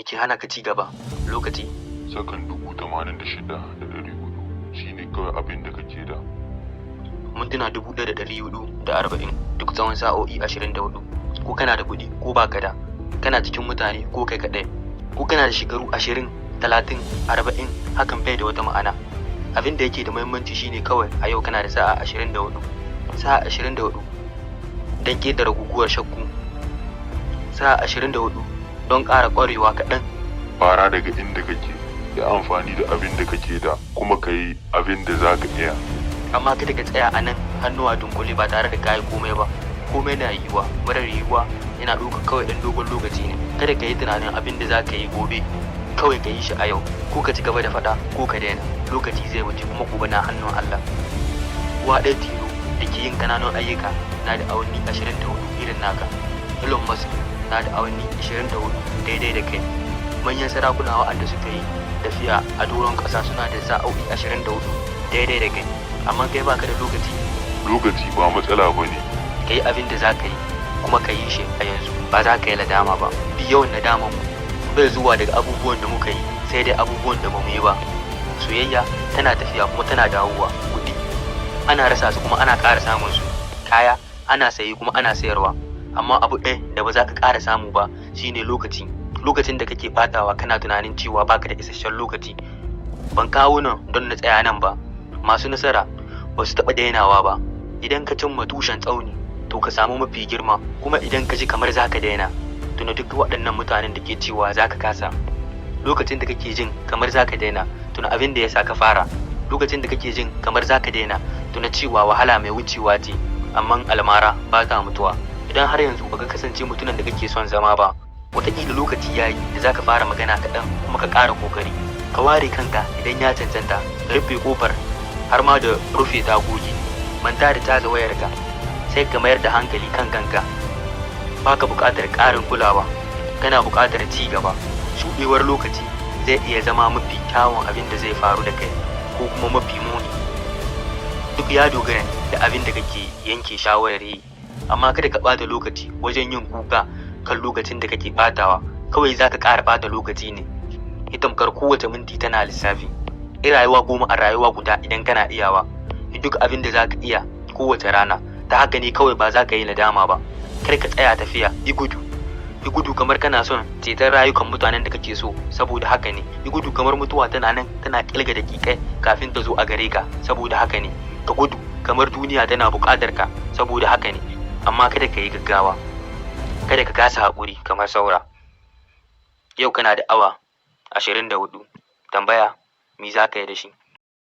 Me ke hana ka ci gaba? Lokaci? Sakan 86,400 shine kawai abin da kake da. Mintuna 1,440 duk tsawon sa'o'i 24. Ko kana da kuɗi ko baka da, kana cikin mutane ko kai kaɗai, ko kana da shekaru 20, 30, 40, hakan bai da wata ma'ana. Abin da yake da muhimmanci shine kawai a yau kana da sa'a 24. Sa'a 24 don ƙetare guguwar shakku. Sa'a 24 don ƙara ƙwarewa kaɗan. Fara daga inda kake, yi amfani da abin da kake da kuma ka yi abin da za ka iya. Amma kada ka tsaya a nan hannuwa dunkule ba tare da kayi komai ba. Komai na yiwuwa, marar yiwuwa yana ɗaukar kawai ɗan dogon lokaci ne. Kada ka yi tunanin abin da za ka yi gobe, kawai ka yi shi a yau. Ko ka ci gaba da faɗa ko ka daina, lokaci zai wuce kuma gobe na hannun Allah. Uwa ɗaya tilo da ke yin ƙananan ayyuka na da awanni 24 irin naka. Elon Musk na da awanni 24 daidai da kai. Manyan sarakuna waɗanda suka yi tafiya a doron ƙasa suna da sa'o'i 24 daidai da kai. Amma kai baka da lokaci. Lokaci ba matsala ba ne. Ka yi abin da za ka yi kuma ka yi shi a yanzu, ba za ka yi nadama ba. Bi yawan nadaman mu bai zuwa daga abubuwan da muka yi, sai dai abubuwan da ba mu yi ba. Soyayya tana tafiya kuma tana dawowa. Kuɗi ana rasa su kuma ana ƙara samun su. Kaya ana sayi kuma ana sayarwa. Amma abu ɗaya da ba za ka ƙara samu ba shine lokaci. Lokacin da kake ɓatawa kana tunanin cewa baka da isasshen lokaci. Ban kawo nan don na tsaya nan ba. Masu nasara ba su taɓa dainawa ba. Idan ka cimma tushen tsauni to ka samu mafi girma, kuma idan ka ji kamar za ka daina, tuna duk waɗannan mutanen da ke cewa za ka kasa. Lokacin da kake jin kamar za ka daina, tuna abin da ya sa ka fara. Lokacin da kake jin kamar za ka daina, tuna cewa wahala mai wucewa ce, amma almara ba ta mutuwa. Idan har yanzu baka kasance mutumin da kake son zama ba, wataƙila lokaci ya yi da za ka fara magana kaɗan kuma ka ƙara ƙoƙari. Ka ware kanka idan ya cancanta, ka rufe ƙofar har ma da rufe tagogi. Manta da caza wayarka, sai ka mayar da hankali kan kanka. Baka buƙatar ƙarin kulawa, kana buƙatar ci gaba. Shuɗewar lokaci zai iya zama mafi kyawun abin da zai faru da kai, ko kuma mafi muni. Duk ya dogara da abin da kake yanke shawarar yi. Amma kada ka ɓata lokaci wajen yin kuka kan lokacin da kake ɓatawa. Kawai za ka ƙara ɓata lokaci ne. Tamkar kowace minti tana lissafi. Rayuwa 10 a rayuwa guda idan kana iyawa. Duk abin da za ka iya kowace rana. Ta haka ne kawai ba za ka yi nadama ba. Kar ka tsaya tafiya, yi gudu. Yi gudu kamar kana son ceton rayukan mutanen da kake so. Saboda haka ne, yi gudu kamar mutuwa tana nan tana ƙilga daƙiƙai kafin ta zo a gare ka. Saboda haka ne, ka gudu kamar duniya tana buƙatar ka. Saboda haka ne, amma kada ka yi gaggawa. Kada ka kasa haƙuri kamar saura. Yau kana da awa 24. Tambaya, me za ka yi da shi?